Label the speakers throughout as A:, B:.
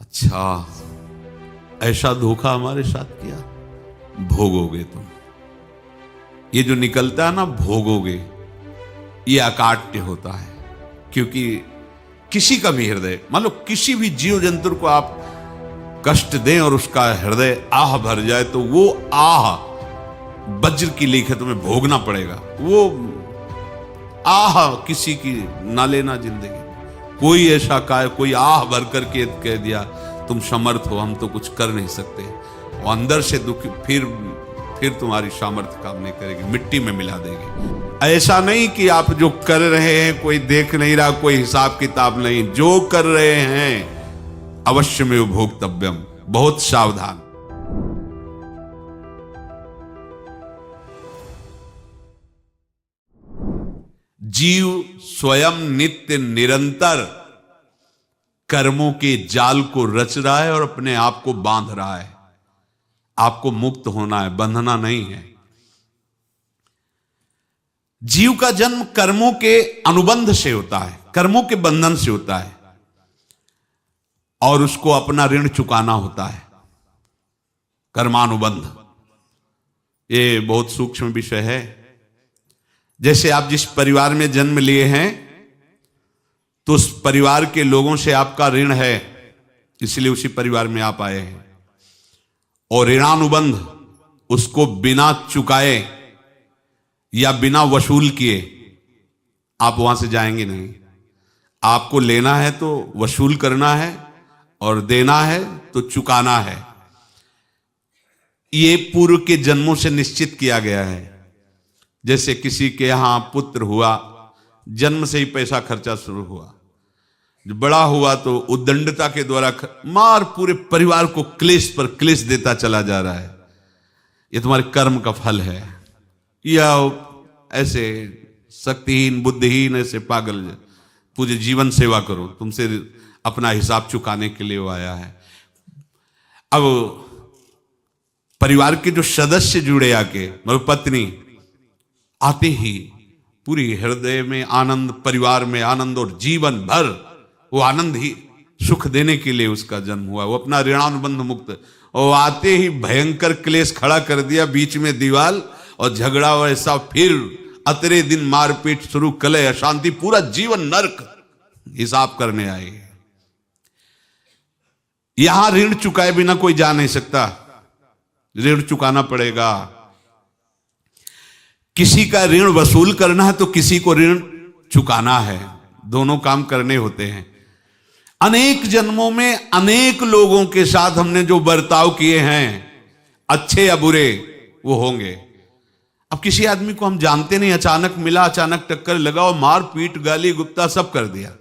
A: अच्छा, ऐसा धोखा हमारे साथ किया, भोगोगे तुम। ये जो निकलता है ना, भोगोगे, ये अकाट्य होता है। क्योंकि किसी का भी हृदय, मान लो किसी भी जीव जंतु को आप कष्ट दें और उसका हृदय आह भर जाए, तो वो आह वज्र की लीक है, तुम्हें भोगना पड़ेगा। वो आह किसी की ना लेना जिंदगी। कोई ऐसा कोई आह भर करके कह दिया तुम समर्थ हो, हम तो कुछ कर नहीं सकते, और अंदर से दुखी, फिर तुम्हारी सामर्थ्य काम नहीं करेगी, मिट्टी में मिला देगी। ऐसा नहीं कि आप जो कर रहे हैं कोई देख नहीं रहा, कोई हिसाब किताब नहीं, जो कर रहे हैं अवश्य में भोक्तव्यम, बहुत सावधान। जीव स्वयं नित्य निरंतर कर्मों के जाल को रच रहा है और अपने आप को बांध रहा है। आपको मुक्त होना है, बंधना नहीं है। जीव का जन्म कर्मों के अनुबंध से होता है, कर्मों के बंधन से होता है, और उसको अपना ऋण चुकाना होता है। कर्मानुबंध ये बहुत सूक्ष्म विषय है। जैसे आप जिस परिवार में जन्म लिए हैं, तो उस परिवार के लोगों से आपका ऋण है, इसलिए उसी परिवार में आप आए हैं। और ऋणानुबंध, उसको बिना चुकाए या बिना वसूल किए आप वहां से जाएंगे नहीं। आपको लेना है तो वसूल करना है, और देना है तो चुकाना है। ये पूर्व के जन्मों से निश्चित किया गया है। जैसे किसी के यहां पुत्र हुआ, जन्म से ही पैसा खर्चा शुरू हुआ, जो बड़ा हुआ तो उद्दंडता के द्वारा मार पूरे परिवार को क्लेश पर क्लेश देता चला जा रहा है। ये तुम्हारे कर्म का फल है। या ऐसे शक्तिहीन बुद्धिहीन ऐसे पागल पूरे जीवन सेवा करो, तुमसे अपना हिसाब चुकाने के लिए वो आया है। अब परिवार के जो सदस्य जुड़े आके, मतलब पत्नी आते ही पूरी हृदय में आनंद, परिवार में आनंद, और जीवन भर वो आनंद ही सुख देने के लिए उसका जन्म हुआ। वो अपना ऋणानुबंध मुक्त, और आते ही भयंकर क्लेश खड़ा कर दिया, बीच में दीवार और झगड़ा वैसा, फिर अतरे दिन मारपीट शुरू, कलह अशांति, पूरा जीवन नरक हिसाब करने आए। यहां ऋण चुकाए बिना कोई जा नहीं सकता, ऋण चुकाना पड़ेगा। किसी का ऋण वसूल करना है तो किसी को ऋण चुकाना है, दोनों काम करने होते हैं। अनेक जन्मों में अनेक लोगों के साथ हमने जो बर्ताव किए हैं, अच्छे या बुरे, वो होंगे। अब किसी आदमी को हम जानते नहीं, अचानक मिला, अचानक टक्कर लगा और मार पीट गाली गुप्ता सब कर दिया,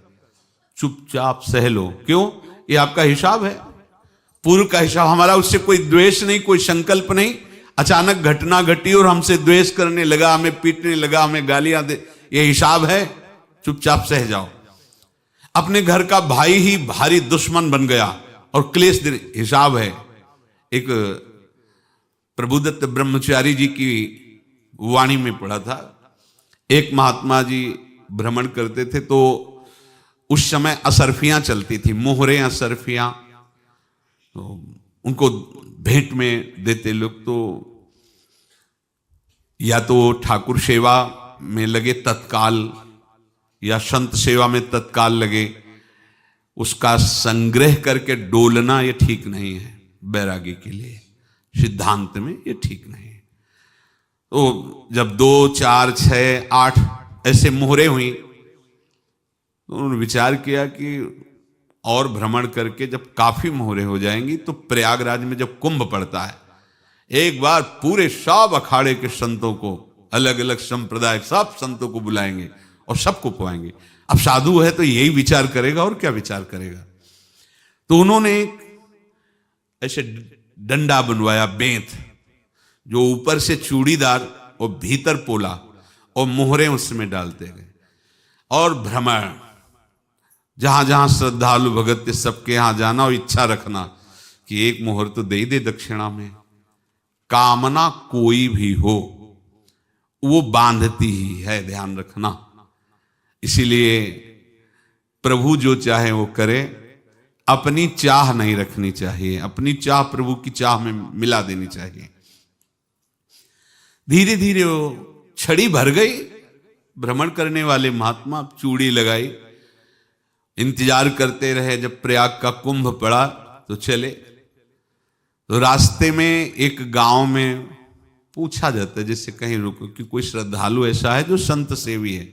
A: चुपचाप सह लो। क्यों? ये आपका हिसाब है, पूर्व का हिसाब। हमारा उससे कोई द्वेष नहीं, कोई संकल्प नहीं। अचानक घटना घटी और हमसे द्वेष करने लगा, हमें पीटने लगा, हमें गालियां दे, ये हिसाब है, चुपचाप सह जाओ। अपने घर का भाई ही भारी दुश्मन बन गया और क्लेश दे, हिसाब है। एक प्रभुदत्त ब्रह्मचारी जी की वाणी में पढ़ा था, एक महात्मा जी भ्रमण करते थे, तो उस समय असरफियां चलती थी, मोहरे असरफियां, तो उनको भेंट में देते लोग। तो या तो ठाकुर सेवा में लगे तत्काल, या संत सेवा में तत्काल लगे, उसका संग्रह करके डोलना ये ठीक नहीं है। बैरागी के लिए सिद्धांत में ये ठीक नहीं है। तो जब 2, 4, 6, 8 ऐसे मोहरे हुई, तो उन्होंने विचार किया कि और भ्रमण करके जब काफी मोहरे हो जाएंगी, तो प्रयागराज में जब कुंभ पड़ता है, एक बार पूरे सब अखाड़े के संतों को, अलग अलग संप्रदाय सब संतों को बुलाएंगे और सबको पवाएंगे। अब साधु है तो यही विचार करेगा, और क्या विचार करेगा। तो उन्होंने ऐसे डंडा बनवाया, बेंत, जो ऊपर से चूड़ीदार और भीतर पोला, और मोहरे उसमें डालते गए। और भ्रमण, जहां जहां श्रद्धालु भगत थे सबके यहां जाना, और इच्छा रखना कि एक मोहर तो दे दे दक्षिणा में। कामना कोई भी हो वो बांधती ही है, ध्यान रखना। इसीलिए प्रभु जो चाहे वो करे, अपनी चाह नहीं रखनी चाहिए, अपनी चाह प्रभु की चाह में मिला देनी चाहिए। धीरे धीरे वो छड़ी भर गई। भ्रमण करने वाले महात्मा चूड़ी लगाई, इंतजार करते रहे। जब प्रयाग का कुंभ पड़ा तो चले। तो रास्ते में एक गांव में पूछा जाता है, जैसे कहीं रुको कि कोई श्रद्धालु ऐसा है जो संत सेवी है।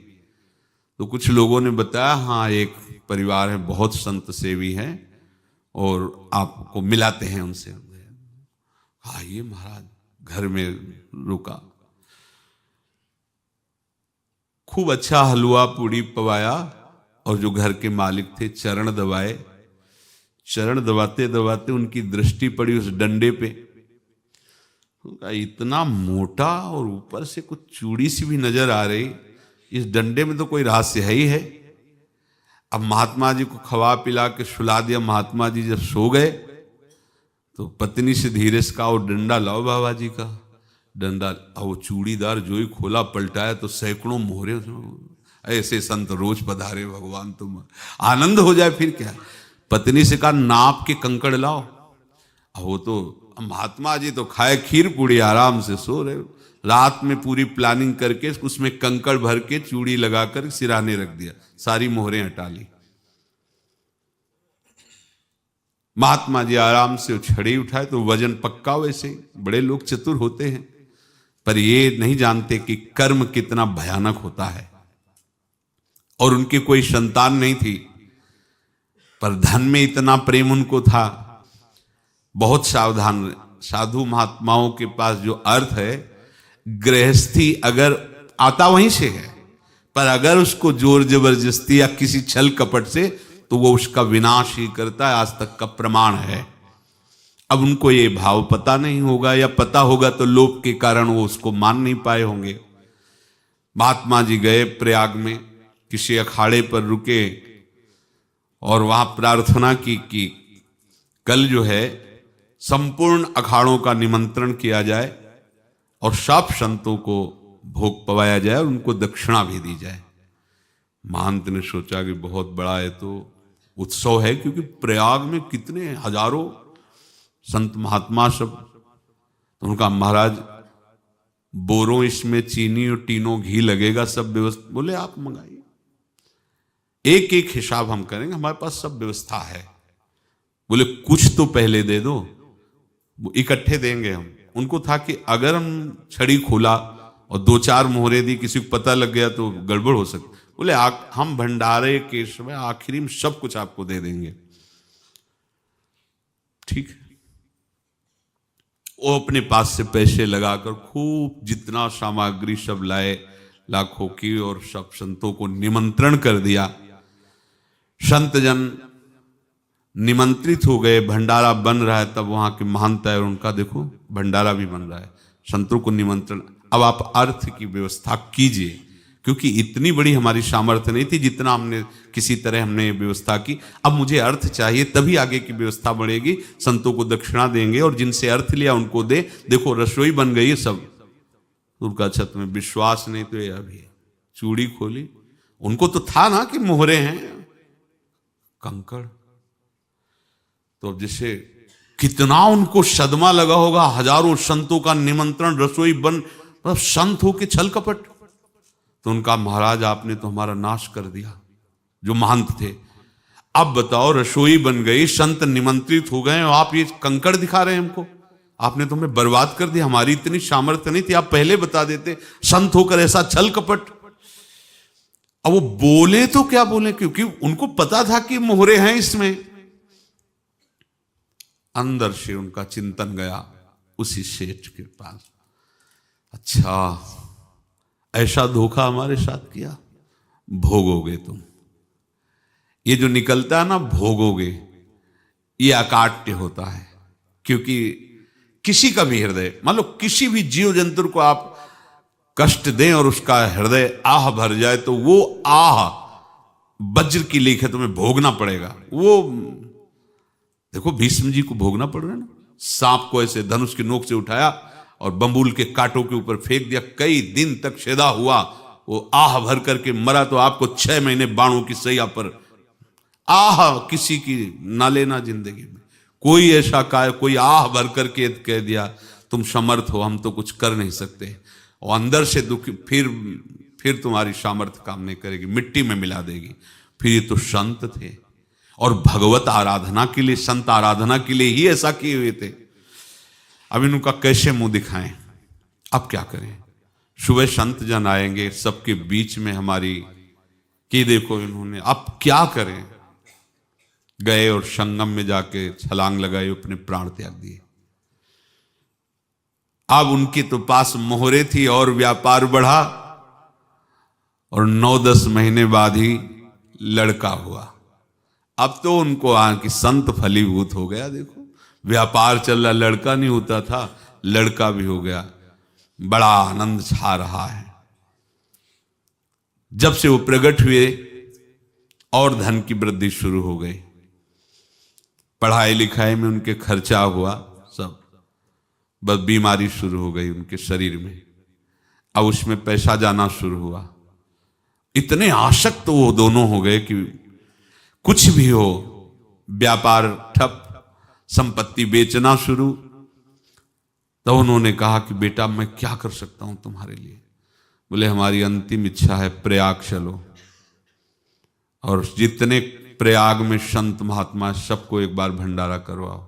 A: तो कुछ लोगों ने बताया, हाँ एक परिवार है बहुत संत सेवी है और आपको मिलाते हैं उनसे। आइए महाराज, घर में रुका। खूब अच्छा हलवा पूड़ी पवाया और जो घर के मालिक थे चरण दबाए। चरण दबाते दबाते उनकी दृष्टि पड़ी उस डंडे पे। इतना मोटा और ऊपर से कुछ चूड़ी सी भी नजर आ रही, इस डंडे में तो कोई रहस्य है ही है। अब महात्मा जी को खवा पिला के सुला दिया। महात्मा जी जब सो गए तो पत्नी से धीरे से कहा, वो डंडा लाओ बाबा जी का डंडा। वो चूड़ीदार जो ही खोला पलटाया तो सैकड़ों मोहरे। ऐसे संत रोज पधारे भगवान, तुम आनंद हो जाए फिर क्या। पत्नी से कहा, नाप के कंकड़ लाओ। वो तो महात्मा जी तो खाए खीर पूड़ी, आराम से सो रहे। रात में पूरी प्लानिंग करके उसमें कंकड़ भर के चूड़ी लगाकर सिराने रख दिया, सारी मोहरें हटा ली। महात्मा जी आराम से छड़ी उठाए तो वजन पक्का। वैसे बड़े लोग चतुर होते हैं, पर ये नहीं जानते कि कर्म कितना भयानक होता है। और उनकी कोई संतान नहीं थी, पर धन में इतना प्रेम उनको था। बहुत सावधान। साधु महात्माओं के पास जो अर्थ है, गृहस्थी अगर आता वहीं से है, पर अगर उसको जोर जबरदस्ती या किसी छल कपट से, तो वो उसका विनाश ही करता है। आज तक का प्रमाण है। अब उनको ये भाव पता नहीं होगा, या पता होगा तो लोभ के कारण वो उसको मान नहीं पाए होंगे। महात्मा जी गए प्रयाग में, किसी अखाड़े पर रुके और वहां प्रार्थना की कि कल जो है संपूर्ण अखाड़ों का निमंत्रण किया जाए और सब संतों को भोग पवाया जाए और उनको दक्षिणा भी दी जाए। महंत ने सोचा कि बहुत बड़ा है तो उत्सव है, क्योंकि प्रयाग में कितने हजारों संत महात्मा सब। तो उनका महाराज बोरों इसमें चीनी और टीनों घी लगेगा, सब व्यवस्था। बोले आप मंगाइए, एक एक हिसाब हम करेंगे, हमारे पास सब व्यवस्था है। बोले कुछ तो पहले दे दो, वो इकट्ठे देंगे हम। उनको था कि अगर हम छड़ी खोला और दो चार मोहरे दी, किसी को पता लग गया तो गड़बड़ हो सकती। बोले हम भंडारे के समय आखिरी में सब कुछ आपको दे देंगे। ठीक है। वो अपने पास से पैसे लगाकर खूब जितना सामग्री सब लाए, लाखों की, और सब संतों को निमंत्रण कर दिया। संत जन निमंत्रित हो गए, भंडारा बन रहा है। तब वहां के महंत है और उनका देखो भंडारा भी बन रहा है, संतों को निमंत्रण। अब आप अर्थ की व्यवस्था कीजिए, क्योंकि इतनी बड़ी हमारी सामर्थ्य नहीं थी जितना हमने किसी तरह हमने व्यवस्था की। अब मुझे अर्थ चाहिए, तभी आगे की व्यवस्था बढ़ेगी। संतों को दक्षिणा देंगे और जिनसे अर्थ लिया उनको दे। देखो रसोई बन गई है सब। उनका छत में विश्वास नहीं तो ये अभी चूड़ी खोली। उनको तो था ना कि मोहरे हैं, कंकड़। तो जैसे कितना उनको सदमा लगा होगा। हजारों संतों का निमंत्रण, रसोई बन, मतलब संत हो के छल कपट। तो उनका महाराज आपने तो हमारा नाश कर दिया, जो महंत थे। अब बताओ रसोई बन गई, संत निमंत्रित हो गए और आप ये कंकड़ दिखा रहे हैं हमको। आपने तो हमें बर्बाद कर दिया। हमारी इतनी सामर्थ्य नहीं थी, आप पहले बता देते। संत होकर ऐसा छल कपट। अब वो बोले तो क्या बोले, क्योंकि उनको पता था कि मोहरे हैं इसमें। अंदर से उनका चिंतन गया उसी सेठ के पास, अच्छा ऐसा धोखा हमारे साथ किया, भोगोगे तुम। ये जो निकलता है ना भोगोगे, ये अकाट्य होता है। क्योंकि किसी का भी हृदय, मान लो किसी भी जीव जंतु को आप कष्ट दें और उसका हृदय आह भर जाए, तो वो आह वज्र की लेख है, तुम्हें भोगना पड़ेगा। वो देखो भीष्म जी को भोगना पड़ रहा है ना। सांप को ऐसे धनुष की नोक से उठाया और बंबूल के कांटों के ऊपर फेंक दिया, कई दिन तक शेदा हुआ, वो आह भर करके मरा। तो आपको 6 महीने बाणों की सैया पर आह किसी की ना लेना जिंदगी में। कोई ऐसा कोई आह भर करके कह दिया तुम समर्थ हो, हम तो कुछ कर नहीं सकते, और अंदर से दुखी, फिर तुम्हारी सामर्थ्य काम नहीं करेगी, मिट्टी में मिला देगी। फिर ये तो संत थे और भगवत आराधना के लिए, संत आराधना के लिए ही ऐसा किए हुए थे। अब इनका कैसे मुंह दिखाएं, अब क्या करें। सुबह संत जन आएंगे, सबके बीच में हमारी कि देखो इन्होंने, अब क्या करें। गए और संगम में जाके छलांग लगाई, अपने प्राण त्याग दिए। अब उनके तो पास मोहरे थी और व्यापार बढ़ा, और 9-10 महीने बाद ही लड़का हुआ। अब तो उनको कि संत फलीभूत हो गया। देखो व्यापार चल रहा, लड़का नहीं होता था, लड़का भी हो गया। बड़ा आनंद छा रहा है। जब से वो प्रकट हुए और धन की वृद्धि शुरू हो गई, पढ़ाई लिखाई में उनके खर्चा हुआ सब, बस बीमारी शुरू हो गई उनके शरीर में। अब उसमें पैसा जाना शुरू हुआ। इतने आसक्त तो वो दोनों हो गए कि कुछ भी हो, व्यापार ठप, संपत्ति बेचना शुरू। तो उन्होंने कहा कि बेटा मैं क्या कर सकता हूं तुम्हारे लिए। बोले हमारी अंतिम इच्छा है प्रयाग चलो, और जितने प्रयाग में संत महात्मा सबको एक बार भंडारा करवाओ,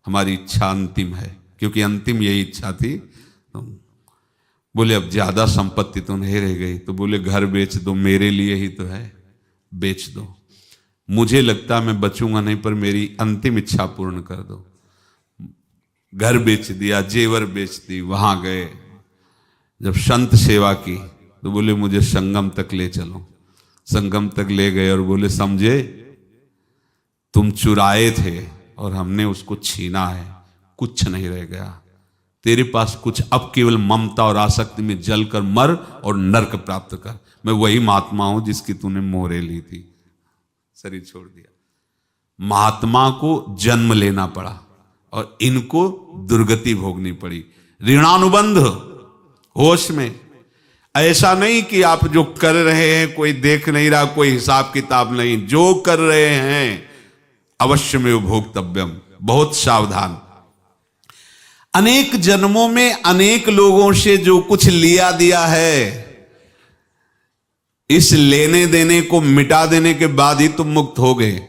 A: हमारी इच्छा अंतिम है। क्योंकि अंतिम यही इच्छा थी। तो बोले अब ज्यादा संपत्ति तो नहीं रह गई। तो बोले घर बेच दो, मेरे लिए ही तो है, बेच दो। मुझे लगता मैं बचूंगा नहीं, पर मेरी अंतिम इच्छा पूर्ण कर दो। घर बेच दिया, जेवर बेच दी। वहां गए, जब संत सेवा की तो बोले मुझे संगम तक ले चलो। संगम तक ले गए और बोले समझे तुम चुराए थे और हमने उसको छीना है, कुछ नहीं रह गया तेरे पास कुछ, अब केवल ममता और आसक्ति में जलकर मर और नरक प्राप्त कर। मैं वही महात्मा हूं जिसकी तूने मोहरे ली थी, शरीर छोड़ दिया। महात्मा को जन्म लेना पड़ा और इनको दुर्गति भोगनी पड़ी। ऋणानुबंध होश में, ऐसा नहीं कि आप जो कर रहे हैं कोई देख नहीं रहा, कोई हिसाब किताब नहीं, जो कर रहे हैं अवश्य में भोक्तव्यम, बहुत सावधान। अनेक जन्मों में अनेक लोगों से जो कुछ लिया दिया है, इस लेने देने को मिटा देने के बाद ही तुम मुक्त हो गए।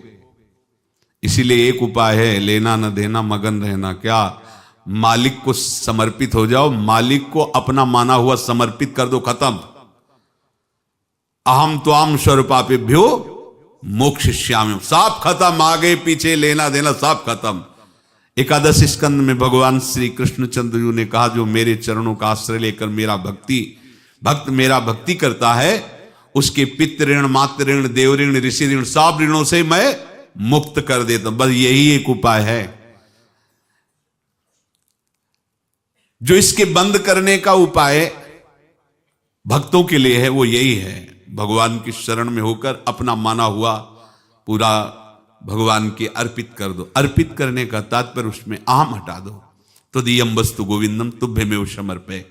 A: इसीलिए एक उपाय है, लेना न देना मगन रहना। क्या? मालिक को समर्पित हो जाओ, मालिक को अपना माना हुआ समर्पित कर दो, खत्म। अहम त्वाम स्वरूपापेभ्यो मोक्षयिष्यामि, सब खत्म। आगे पीछे लेना देना सब खत्म। एकादश स्कंद में भगवान श्री कृष्णचंद्र जी ने कहा जो मेरे चरणों का आश्रय लेकर भक्त मेरा भक्ति करता है, उसके पितृ ऋण, मातृ ऋण, देव ऋण, ऋषि ऋण, सब ऋणों से मैं मुक्त कर देता हूं। बस यही एक उपाय है जो इसके बंद करने का उपाय भक्तों के लिए है, वो यही है, भगवान की शरण में होकर अपना माना हुआ पूरा भगवान के अर्पित कर दो। अर्पित करने का तात्पर्य उसमें अहम हटा दो। तो दियम वस्तु गोविंदम तुभ्यमेव समर्पये।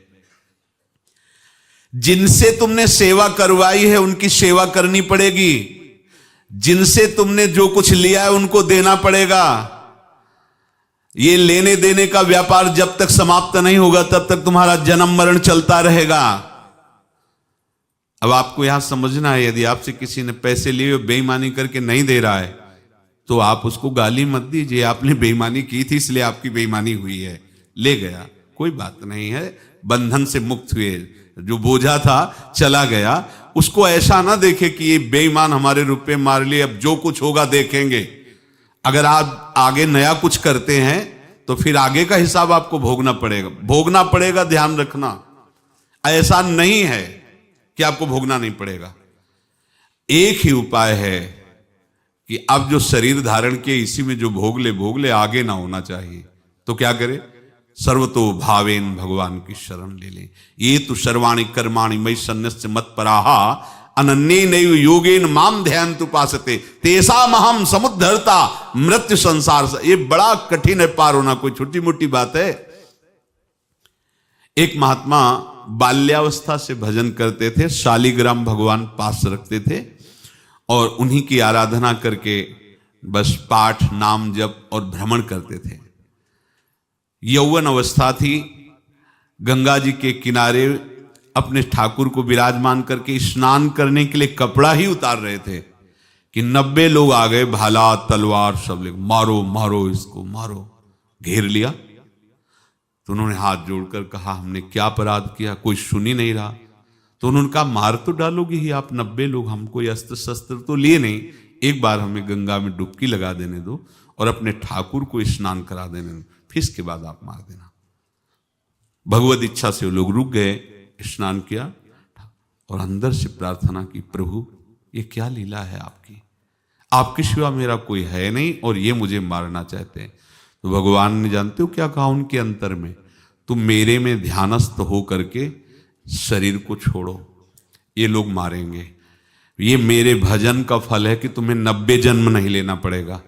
A: जिनसे तुमने सेवा करवाई है उनकी सेवा करनी पड़ेगी, जिनसे तुमने जो कुछ लिया है उनको देना पड़ेगा। ये लेने देने का व्यापार जब तक समाप्त नहीं होगा तब तक तुम्हारा जन्म मरण चलता रहेगा। अब आपको यहां समझना है, यदि आपसे किसी ने पैसे लिए बेईमानी करके नहीं दे रहा है तो आप उसको गाली मत दीजिए, आपने बेईमानी की थी इसलिए आपकी बेईमानी हुई है, ले गया, कोई बात नहीं है, बंधन से मुक्त हुए, जो बोझा था चला गया। उसको ऐसा ना देखे कि ये बेईमान हमारे रुपए मार लिए, अब जो कुछ होगा देखेंगे। अगर आप आगे नया कुछ करते हैं तो फिर आगे का हिसाब आपको भोगना पड़ेगा, ध्यान रखना। ऐसा नहीं है कि आपको भोगना नहीं पड़ेगा। एक ही उपाय है कि अब जो शरीर धारण किए इसी में जो भोग ले, आगे ना होना चाहिए। तो क्या करे? सर्वतो भावेन भगवान की शरण ले ले। ये तो सर्वाणि कर्माणि मयि सन्न्यस्य मत्पराः अनन्येनैव योगेन माम ध्यायन्तु उपासते तेषाम् अहं समुद्धर्ता मृत्यु संसार से। ये बड़ा कठिन है पार होना, कोई छोटी मोटी बात है। एक महात्मा बाल्यावस्था से भजन करते थे, शालिग्राम भगवान पास रखते थे और उन्हीं की आराधना करके बस पाठ नाम जप और भ्रमण करते थे। यौवन अवस्था थी, गंगा जी के किनारे अपने ठाकुर को विराजमान करके स्नान करने के लिए कपड़ा ही उतार रहे थे कि 90 लोग आ गए, भाला तलवार सब ले, मारो मारो इसको मारो, घेर लिया। तो उन्होंने हाथ जोड़कर कहा हमने क्या अपराध किया, कोई सुन ही नहीं रहा। तो उन्होंने कहा मार तो डालोगे ही आप 90 लोग, हम कोई अस्त्र शस्त्र तो लिए नहीं, एक बार हमें गंगा में डुबकी लगा देने दो और अपने ठाकुर को स्नान करा देने दो, फिर इसके बाद आप मार देना। भगवत इच्छा से वो लोग रुक गए, स्नान किया और अंदर से प्रार्थना की, प्रभु ये क्या लीला है आपकी, आपके सिवा मेरा कोई है नहीं और ये मुझे मारना चाहते हैं। तो भगवान ने जानते हो क्या कहा उनके अंतर में, तुम मेरे में ध्यानस्थ हो करके शरीर को छोड़ो, ये लोग मारेंगे, ये मेरे भजन का फल है कि तुम्हें 90 जन्म नहीं लेना पड़ेगा,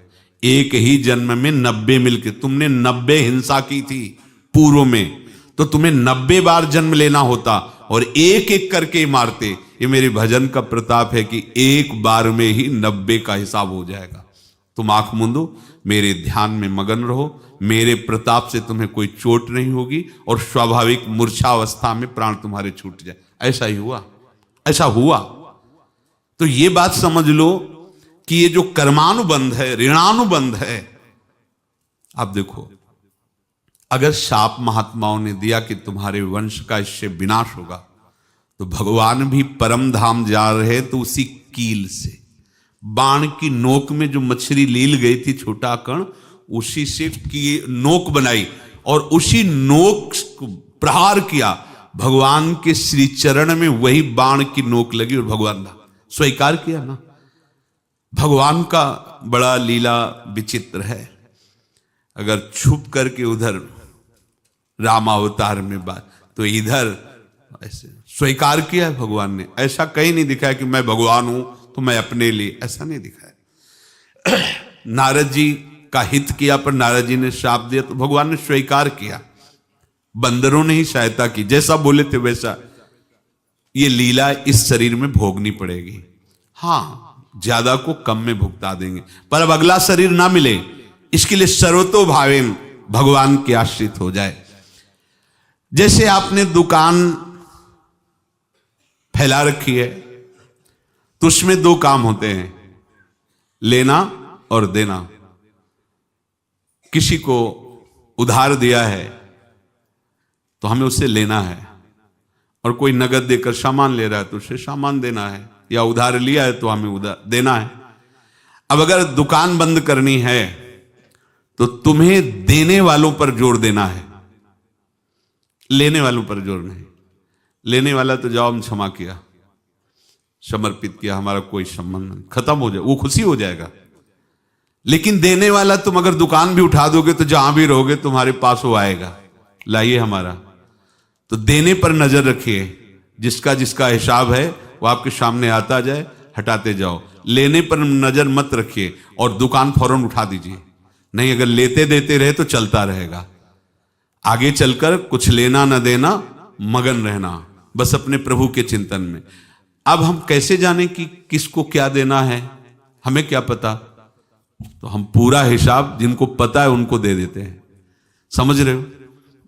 A: एक ही जन्म में 90 मिलके, तुमने 90 हिंसा की थी पूर्व में, तो तुम्हें 90 बार जन्म लेना होता और एक एक करके मारते। ये मेरे भजन का प्रताप है कि एक बार में ही 90 का हिसाब हो जाएगा। तुम आंख मूंदो, मेरे ध्यान में मगन रहो, मेरे प्रताप से तुम्हें कोई चोट नहीं होगी और स्वाभाविक मूर्छावस्था में प्राण तुम्हारे छूट जाए। ऐसा ही हुआ, ऐसा हुआ। तो ये बात समझ लो कि ये जो कर्मानुबंध है, ऋणानुबंध है। अब देखो, अगर शाप महात्माओं ने दिया कि तुम्हारे वंश का इससे विनाश होगा, तो भगवान भी परम धाम जा रहे तो उसी कील से, बाण की नोक में जो मछली लील गई थी छोटा कण, उसी से की नोक बनाई और उसी नोक को प्रहार किया, भगवान के श्री चरण में वही बाण की नोक लगी और भगवान ने स्वीकार किया ना। भगवान का बड़ा लीला विचित्र है। अगर छुप करके उधर रामावतार में बात, तो इधर ऐसे स्वीकार किया है भगवान ने। ऐसा कहीं नहीं दिखाया कि मैं भगवान हूं तो मैं अपने लिए, ऐसा नहीं दिखाया। नारद जी का हित किया पर नारद जी ने श्राप दिया तो भगवान ने स्वीकार किया। बंदरों ने ही सहायता की, जैसा बोले थे वैसा। ये लीला इस शरीर में भोगनी पड़ेगी। हाँ, ज्यादा को कम में भुगता देंगे, पर अब अगला शरीर ना मिले, इसके लिए सर्वतो भावेन भगवान के आश्रित हो जाए। जैसे आपने दुकान फैला रखी है तो उसमें दो काम होते हैं, लेना और देना। किसी को उधार दिया है तो हमें उससे लेना है, और कोई नगद देकर सामान ले रहा है तो उससे सामान देना है, या उधार लिया है तो हमें उधार देना है। अब अगर दुकान बंद करनी है तो तुम्हें देने वालों पर जोर देना है, लेने वालों पर जोर नहीं। लेने वाला तो जाओ हम क्षमा किया, समर्पित किया, हमारा कोई संबंध नहीं, खत्म हो जाए, वो खुशी हो जाएगा। लेकिन देने वाला तुम अगर दुकान भी उठा दोगे तो जहां भी रहोगे तुम्हारे पास वो आएगा, लाइए हमारा। तो देने पर नजर रखिए, जिसका जिसका हिसाब है वो आपके सामने आता जाए, हटाते जाओ। लेने पर नजर मत रखिए और दुकान फौरन उठा दीजिए, नहीं अगर लेते देते रहे तो चलता रहेगा। आगे चलकर कुछ लेना न देना, मगन रहना बस अपने प्रभु के चिंतन में। अब हम कैसे जाने कि किसको क्या देना है, हमें क्या पता? तो हम पूरा हिसाब जिनको पता है उनको दे देते हैं, समझ रहे हो?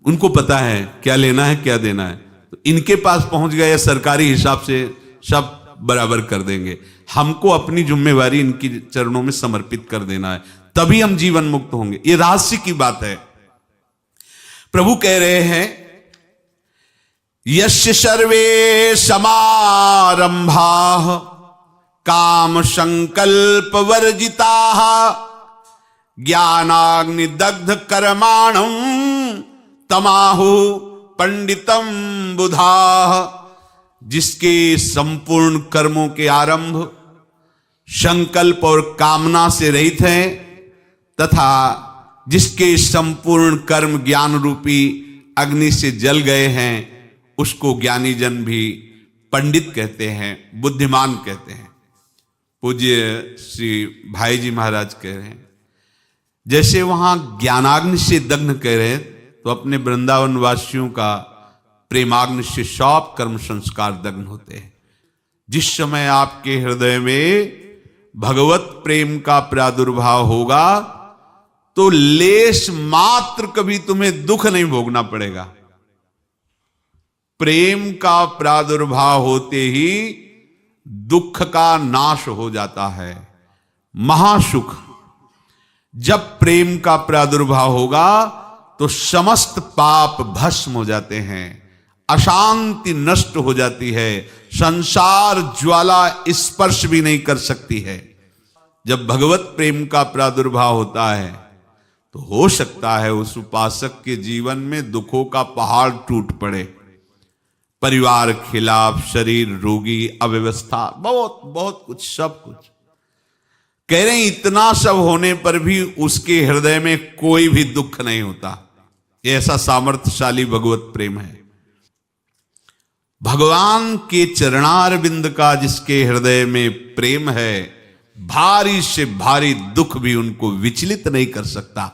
A: उनको पता है क्या लेना है क्या देना है, तो इनके पास पहुंच गए या सरकारी हिसाब से सब बराबर कर देंगे। हमको अपनी जिम्मेवारी इनकी चरणों में समर्पित कर देना है, तभी हम जीवन मुक्त होंगे। ये रहस्य की बात है। प्रभु कह रहे हैं यस्य सर्वे समारंभा काम संकल्प वर्जिता ज्ञानाग्नि दग्ध कर्माणं तमाहु पंडितम बुधा। जिसके संपूर्ण कर्मों के आरंभ संकल्प और कामना से रहित हैं, तथा जिसके संपूर्ण कर्म ज्ञान रूपी अग्नि से जल गए हैं, उसको ज्ञानी जन भी पंडित कहते हैं, बुद्धिमान कहते हैं। पूज्य श्री भाई जी महाराज कह रहे हैं जैसे वहां ज्ञानाग्नि से दग्न कह रहे हैं, तो अपने वृंदावन वासियों का प्रेमाग्नि से सब कर्म संस्कार दग्न होते हैं। जिस समय आपके हृदय में भगवत प्रेम का प्रादुर्भाव होगा तो लेश मात्र कभी तुम्हें दुख नहीं भोगना पड़ेगा। प्रेम का प्रादुर्भाव होते ही दुख का नाश हो जाता है, महासुख। जब प्रेम का प्रादुर्भाव होगा तो समस्त पाप भस्म हो जाते हैं, अशांति नष्ट हो जाती है, संसार ज्वाला स्पर्श भी नहीं कर सकती है। जब भगवत प्रेम का प्रादुर्भाव होता है तो हो सकता है उस उपासक के जीवन में दुखों का पहाड़ टूट पड़े, परिवार खिलाफ, शरीर रोगी, अव्यवस्था, बहुत बहुत कुछ, सब कुछ। कह रहे हैं इतना सब होने पर भी उसके हृदय में कोई भी दुख नहीं होता। ये ऐसा सामर्थ्यशाली भगवत प्रेम है। भगवान के चरणारविंद का जिसके हृदय में प्रेम है, भारी से भारी दुख भी उनको विचलित नहीं कर सकता।